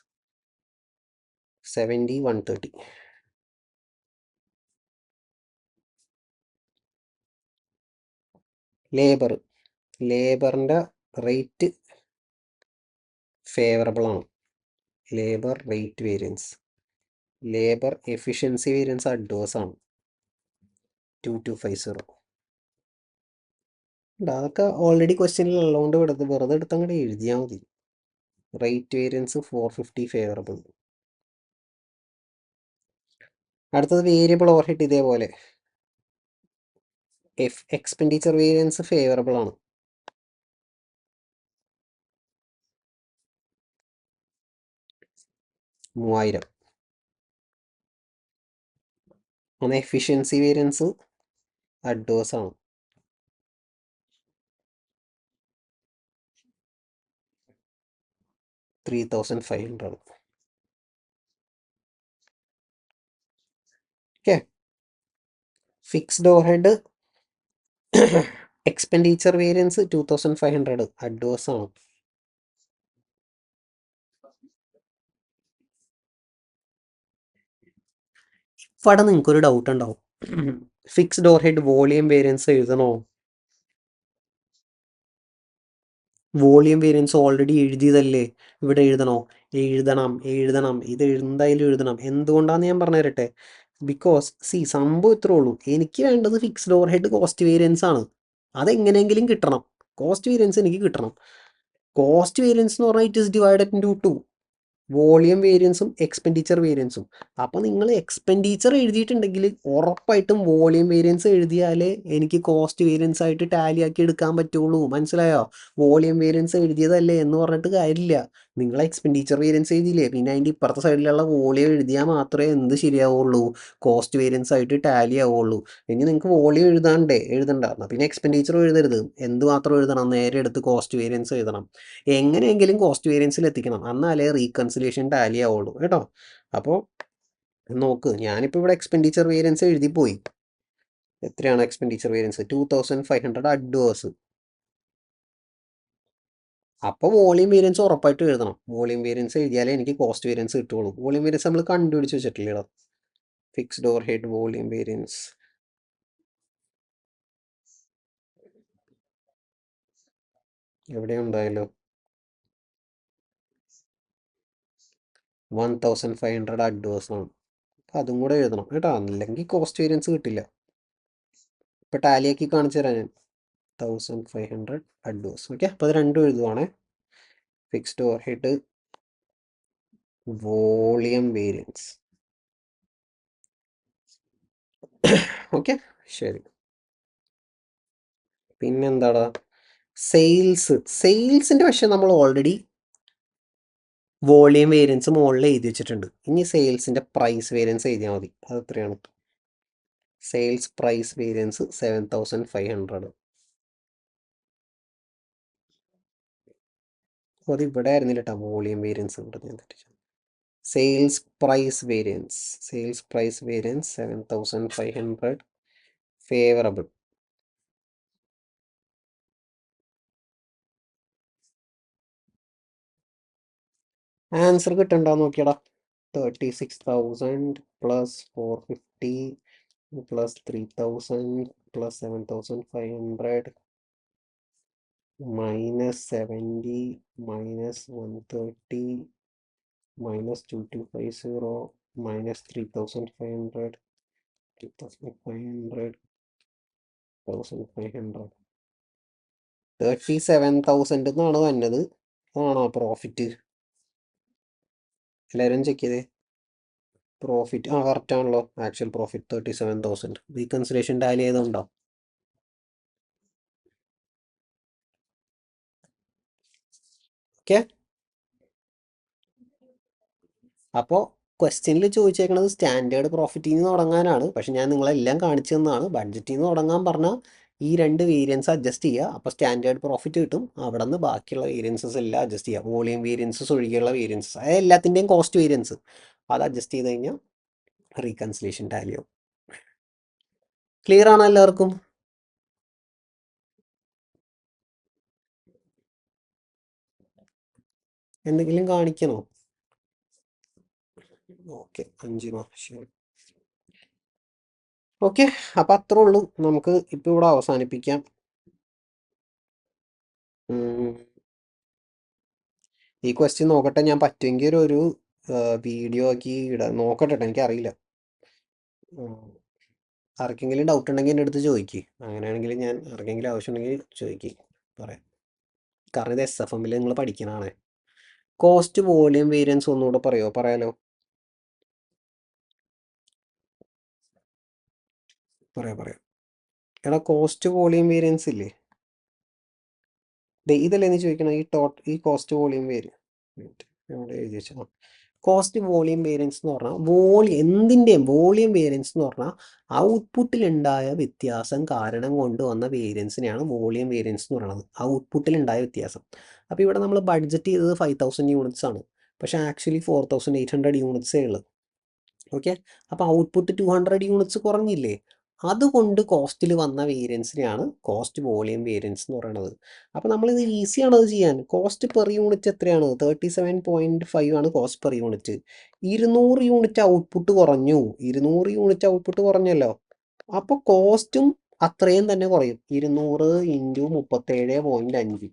70 130. ലേബറിൻ്റെ റേറ്റ് ഫേവറബിൾ ആണ്. Labour rate variance. Labour efficiency variance adverse ആണ്. 2250. അതൊക്കെ ഓൾറെഡി ക്വസ്റ്റ്യനിൽ ഉള്ളതുകൊണ്ട് വെറുതെ എടുത്ത് അങ്ങോട്ട് എഴുതിയാൽ മതി. Rate variance 450 favourable. അടുത്തത് വേരിയബിൾ ഓവർഹെഡ്. ഇതേപോലെ എക്സ്പെൻഡിച്ചർ വേരിയൻസ് ഫേവറബിൾ ആണ്. 3000. എന്നാൽ എഫിഷ്യൻസി വേരിയൻസ് അഡ്വേഴ്സ് ആണ്. 3500. Okay. Fixed overhead expenditure variance 2500 adverse ആണ്. ഇവിടെ നിങ്ങൾക്കൊരു ഡൗട്ട് ഉണ്ടാവും, fixed overhead volume variance എഴുതണോ? വോളിയം വേരിയൻസ് ഓൾറെഡി എഴുതിയതല്ലേ, ഇവിടെ എഴുതണോ? എഴുതണം. ഇത് എന്തായാലും എഴുതണം. എന്തുകൊണ്ടാണെന്ന് ഞാൻ പറഞ്ഞു തരട്ടെ. ബിക്കോസ് സംഭവം ഇത്രേ ഉള്ളൂ, എനിക്ക് വേണ്ടത് fixed overhead cost variance ആണ്. അതെങ്ങനെയെങ്കിലും കിട്ടണം. കോസ്റ്റ് വേരിയൻസ് എനിക്ക് കിട്ടണം. കോസ്റ്റ് വേരിയൻസ് എന്ന് പറഞ്ഞാൽ it is divided into 2, volume വേരിയൻസും എക്സ്പെൻഡിച്ചർ വേരിയൻസും. അപ്പോൾ നിങ്ങൾ എക്സ്പെൻഡിച്ചർ എഴുതിയിട്ടുണ്ടെങ്കിൽ ഉറപ്പായിട്ടും വോളിയം വേരിയൻസ് എഴുതിയാലേ എനിക്ക് കോസ്റ്റ് വേരിയൻസ് ആയിട്ട് ടാലി ആക്കി എടുക്കാൻ പറ്റുള്ളൂ. മനസ്സിലായോ? വോളിയം വേരിയൻസ് എഴുതിയതല്ലേ എന്ന് പറഞ്ഞിട്ട് കാര്യമില്ല. നിങ്ങൾ എക്സ്പെൻഡിച്ചർ വേരിയൻസ് എഴുതിയില്ലേ, പിന്നെ അതിൻ്റെ ഇപ്പുറത്തെ സൈഡിലുള്ള വോളിയം എഴുതിയാൽ മാത്രമേ എന്ത് ശരിയാവുള്ളൂ, കോസ്റ്റ് വേരിയൻസ് ആയിട്ട് ടാലി ആവുള്ളൂ. ഇനി നിങ്ങൾക്ക് വോളിയം എഴുതണ്ട, എന്നാൽ പിന്നെ എക്സ്പെൻഡിച്ചർ എഴുതരുത്. എന്ത് മാത്രം എഴുതണം? നേരെ എടുത്ത് കോസ്റ്റ് വേരിയൻസ് എഴുതണം. എങ്ങനെയെങ്കിലും കോസ്റ്റ് വേരിയൻസിൽ എത്തിക്കണം, എന്നാലേ റീകൺസിലേഷൻ ടാലി ആവുള്ളൂ കേട്ടോ. അപ്പോൾ നോക്ക്, ഞാനിപ്പോൾ ഇവിടെ എക്സ്പെൻഡിച്ചർ വേരിയൻസ് എഴുതിപ്പോയി. എത്രയാണ് എക്സ്പെൻഡിച്ചർ വേരിയൻസ്? 2500 അഡ്വേഴ്സ്. അപ്പോൾ വോളിയം വേരിയൻസ് ഉറപ്പായിട്ട് എഴുതണം. വോളിയം വേരിയൻസ് എഴുതിയാലേ എനിക്ക് കോസ്റ്റ് വേരിയൻസ് കിട്ടുള്ളൂ. വോളിയം വേരിയൻസ് നമ്മൾ കണ്ടുപിടിച്ച് വെച്ചിട്ടില്ലല്ലോ. Fixed overhead volume variance എവിടെ ഉണ്ടായല്ലോ? 1500 അഡ്വേഴ്സ് ആണ്. അപ്പം അതും കൂടെ എഴുതണം കേട്ടോ, അല്ലെങ്കിൽ കോസ്റ്റ് വേരിയൻസ് കിട്ടില്ല. ഇപ്പോൾ ടാലിയാക്കി കാണിച്ചു തരാം ഞാൻ. 1500 അഡ്വേഴ്സ്. ഓക്കെ, അപ്പോൾ അത് രണ്ടും എഴുതുവാണേ. Fixed overhead volume variance. Okay, ശരി. പിന്നെന്താടാ? സെയിൽസിൻ്റെ പക്ഷേ നമ്മൾ ഓൾറെഡി വോളിയം വേരിയൻസ് മുകളിൽ എഴുതി വെച്ചിട്ടുണ്ട്. ഇനി സെയിൽസിൻ്റെ പ്രൈസ് വേരിയൻസ് എഴുതിയാൽ മതി. അത് എത്രയാണ്? Sales price variance 7500. അത് ഇവിടെ ആയിരുന്നില്ല കേട്ടോ, വോളിയം വേരിയൻസ് ഇവിടെ ഞാൻ തെറ്റിച്ചു. Sales price variance 7500 favourable. Answer കിട്ടണ്ടോ നോക്കിയടാ. 36,000 plus 450 plus 3000 plus 7500 minus 70 minus 130 minus 2250 minus 3500 37,000 എന്നാണ് വന്നത്. ആണോ പ്രോഫിറ്റ്? എല്ലാവരും ചെക്ക് ചെയ്തേ. പ്രോഫിറ്റ് കറക്റ്റ് ആണല്ലോ. Actual profit 37,000. റീകൺസിലേഷൻ ടാലി ചെയ്തുണ്ടോ? ഓക്കെ. അപ്പോൾ ക്വസ്റ്റ്യനിൽ ചോദിച്ചേക്കുന്നത് സ്റ്റാൻഡേർഡ് പ്രോഫിറ്റിൽ നിന്ന് തുടങ്ങാനാണ്. പക്ഷെ ഞാൻ നിങ്ങളെല്ലാം കാണിച്ചു തന്നതാണ്. ബഡ്ജറ്റിൽ നിന്ന് തുടങ്ങാൻ പറഞ്ഞാൽ ഈ രണ്ട് വേരിയൻസ് അഡ്ജസ്റ്റ് ചെയ്യുക. അപ്പോൾ സ്റ്റാൻഡേർഡ് പ്രോഫിറ്റ് കിട്ടും. അവിടെ നിന്ന് ബാക്കിയുള്ള വേരിയൻസസ് എല്ലാം അഡ്ജസ്റ്റ് ചെയ്യുക. വോളിയം വേരിയൻസസ് ഒഴികെയുള്ള വേരിയൻസസ്, അതായത് എല്ലാത്തിൻ്റെയും കോസ്റ്റ് വേരിയൻസ് അത് അഡ്ജസ്റ്റ് ചെയ്ത് കഴിഞ്ഞാൽ റീകൺസിലേഷൻ ടാലിയോ. ക്ലിയർ ആണോ എല്ലാവർക്കും? എന്തെങ്കിലും കാണിക്കണോ? ഓക്കെ, 5 മാസം. ഓക്കെ, അപ്പം അത്രേ ഉള്ളൂ. നമുക്ക് ഇപ്പോൾ ഇവിടെ അവസാനിപ്പിക്കാം. ഈ ക്വസ്റ്റ്യൻ നോക്കട്ടെ, ഞാൻ പറ്റുമെങ്കിൽ ഒരു വീഡിയോ ആക്കി ഇടാം. നോക്കട്ടെ, എനിക്കറിയില്ല. ആർക്കെങ്കിലും ഡൗട്ട് ഉണ്ടെങ്കിൽ എൻ്റെ അടുത്ത് ചോദിക്കുക. അങ്ങനെയാണെങ്കിൽ ഞാൻ ആർക്കെങ്കിലും ആവശ്യമുണ്ടെങ്കിൽ ചോദിക്കുക, പറയാം. കാരണം ഇത് SFM-ൽ നിങ്ങൾ പഠിക്കണതാണ്. കോസ്റ്റ് വോളിയം വേരിയൻസ് ഒന്നുകൂടെ പറയാലോ? പറയാം. എടാ കോസ്റ്റ് വോളിയം വേരിയൻസ് ഇല്ലേ? ഇതല്ലേ നീ ചോദിക്കണം, ഈ കോസ്റ്റ് വോളിയം വേരിയൻസ് എവിടെ എഴുതി വെച്ചാൽ കോസ്റ്റ് വോളിയം വേരിയൻസ് എന്ന് പറഞ്ഞാൽ എന്തിൻ്റെയും വോളിയം വേരിയൻസ് എന്ന് പറഞ്ഞാൽ ഔട്ട്പുട്ടിലുണ്ടായ വ്യത്യാസം കാരണം കൊണ്ടുവന്ന വേരിയൻസിനെയാണ് വോളിയം വേരിയൻസ് എന്ന് പറയുന്നത്. ഔട്ട്പുട്ടിലുണ്ടായ വ്യത്യാസം. അപ്പോൾ ഇവിടെ നമ്മൾ ബഡ്ജറ്റ് ചെയ്തത് 5000 യൂണിറ്റ്സ് ആണ്, പക്ഷേ ആക്ച്വലി 4800 യൂണിറ്റ്സേ ഉള്ളൂ. ഓക്കെ, അപ്പോൾ ഔട്ട്പുട്ട് 200 യൂണിറ്റ്സ് കുറഞ്ഞില്ലേ? അതുകൊണ്ട് കോസ്റ്റിൽ വന്ന വേരിയൻസിനെയാണ് കോസ്റ്റ് വോളിയം വേരിയൻസ് എന്ന് പറയുന്നത്. അപ്പോൾ നമ്മളിത് ഈസിയാണ് അത് ചെയ്യാൻ. കോസ്റ്റ് പെർ യൂണിറ്റ് എത്രയാണ്? 37.5 ആണ് cost per unit. 200 unit output കുറഞ്ഞു. 200 യൂണിറ്റ് ഔട്ട്പുട്ട് കുറഞ്ഞല്ലോ, അപ്പോൾ കോസ്റ്റും അത്രയും തന്നെ കുറയും. 200 × 37.5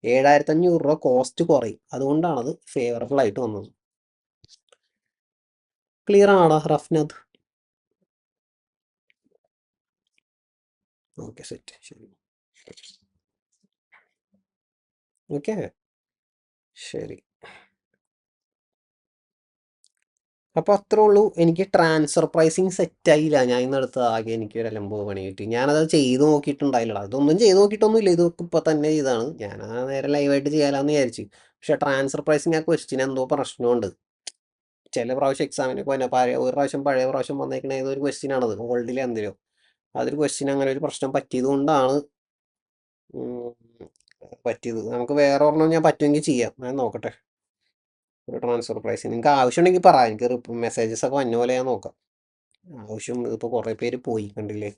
7500 രൂപ കോസ്റ്റ് കുറയും. അതുകൊണ്ടാണത് ഫേവറബിൾ ആയിട്ട് വന്നത്. ക്ലിയർ ആണോ റഫ്നദ്? Okay, set. ശരി, ഓക്കെ, ശരി. അപ്പോൾ അത്രേ ഉള്ളൂ. എനിക്ക് ട്രാൻസ്ഫർ പ്രൈസിങ് സെറ്റായില്ല. ഞാൻ ഇന്ന് എടുത്തത് ആകെ എനിക്ക് ഒരു അലമ്പോ പണി കിട്ടി. ഞാനത് ചെയ്ത് നോക്കിയിട്ടുണ്ടായില്ല. അതൊന്നും ചെയ്ത് നോക്കിയിട്ടൊന്നുമില്ല, ഇത് ഇപ്പോൾ തന്നെ ചെയ്താണ് ഞാൻ. നേരെ ലൈവായിട്ട് ചെയ്യാമെന്ന് വിചാരിച്ചു. പക്ഷേ ട്രാൻസ്ഫർ പ്രൈസിങ് ആ ക്വസ്റ്റ്യൻ എന്തോ പ്രശ്നമുണ്ട്. ചില പ്രാവശ്യം എക്സാമിന് പിന്നെ പഴയ പ്രാവശ്യം വന്നേക്കണ ഏതൊരു ക്വസ്റ്റ്യൻ ആണത്, ഓൾഡിലെ എന്തിനോ അതൊരു ക്വസ്റ്റ്യൻ അങ്ങനെ ഒരു പ്രശ്നം പറ്റിയത് കൊണ്ടാണ് പറ്റിയത്. നമുക്ക് വേറെ ഒരെണ്ണം ഞാൻ പറ്റുമെങ്കിൽ ചെയ്യാം. ഞാൻ നോക്കട്ടെ ഒരു ട്രാൻസ്ഫർ പ്രൈസിങ്. നിങ്ങൾക്ക് ആവശ്യമുണ്ടെങ്കിൽ പറ, എനിക്ക് മെസ്സേജസ് ഒക്കെ വന്ന പോലെ ഞാൻ നോക്കാം. ആവശ്യം ഇപ്പോൾ കുറേ പേര് പോയി കണ്ടില്ലേ.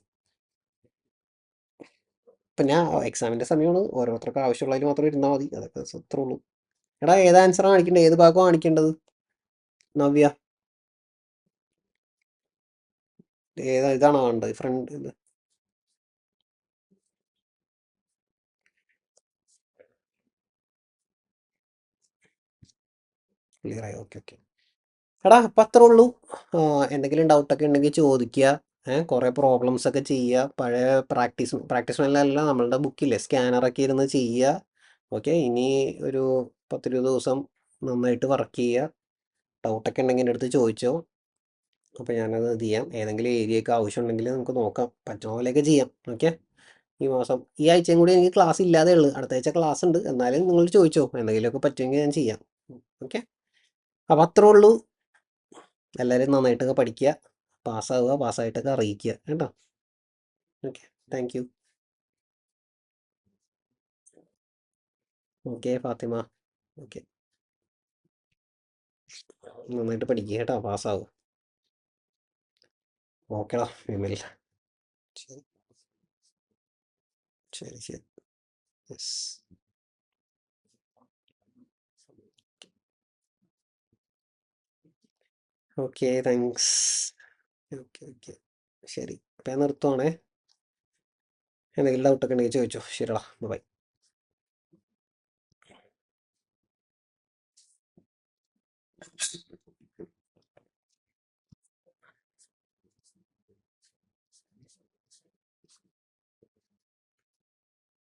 ഇപ്പം ഞാൻ എക്സാമിൻ്റെ സമയമാണ്, ഓരോരുത്തർക്ക് ആവശ്യമുള്ളതിൽ മാത്രം ഇരുന്നാൽ മതി. അതൊക്കെ അത്രേ ഉള്ളൂ. എടാ ഏത് ആൻസറാണ് കാണിക്കേണ്ടത്? ഏത് ഭാഗമാണ് കാണിക്കേണ്ടത് നവ്യ? ഇതാണോ വേണ്ടത്? ഫ്രണ്ട് ക്ലിയർ ആയി? Okay, okay. എടാ അപ്പം അത്രേ ഉള്ളൂ. എന്തെങ്കിലും ഡൗട്ടൊക്കെ ഉണ്ടെങ്കിൽ ചോദിക്കുക. കുറേ പ്രോബ്ലംസ് ഒക്കെ ചെയ്യുക. പഴയ പ്രാക്ടീസ് നമ്മളുടെ ബുക്കില്ലേ സ്കാനറൊക്കെ ഇരുന്ന് ചെയ്യുക. ഓക്കെ, ഇനി ഒരു 10-20 ദിവസം നന്നായിട്ട് വർക്ക് ചെയ്യുക. ഡൗട്ടൊക്കെ ഉണ്ടെങ്കിൽ എൻ്റെ അടുത്ത് ചോദിച്ചോ. അപ്പോൾ ഞാനത് ഇത് ചെയ്യാം. ഏതെങ്കിലും ഏരിയയൊക്കെ ആവശ്യമുണ്ടെങ്കിൽ നമുക്ക് നോക്കാം, പറ്റുന്ന പോലെയൊക്കെ ചെയ്യാം. ഓക്കെ, ഈ ആഴ്ചയും കൂടി എനിക്ക് ക്ലാസ് ഇല്ലാതെ ഉള്ളൂ. അടുത്ത ആഴ്ച ക്ലാസ് ഉണ്ട്, എന്നാലും നിങ്ങൾ ചോദിച്ചോ, എന്തെങ്കിലുമൊക്കെ പറ്റുമെങ്കിൽ ഞാൻ ചെയ്യാം. ഓക്കെ, അപ്പം അത്രേ ഉള്ളൂ. എല്ലാവരും നന്നായിട്ടൊക്കെ പഠിക്കുക, പാസ്സാവുക, പാസ്സായിട്ടൊക്കെ അറിയിക്കുക കേട്ടോ. Okay, thank you. Okay Fathima, okay, നന്നായിട്ട് പഠിക്കുക കേട്ടോ, പാസ്സാവും. ഓക്കെടാ വിമൽ. ശരി, ശരി, ശരി. Yes. Okay, thanks. Okay, okay, ശരി. അപ്പം ഞാൻ നിർത്തുവാണേ. എന്തെങ്കിലും ഡൗട്ടൊക്കെ ഉണ്ടെങ്കിൽ ചോദിച്ചോ. ശരിടാ, ബൈ.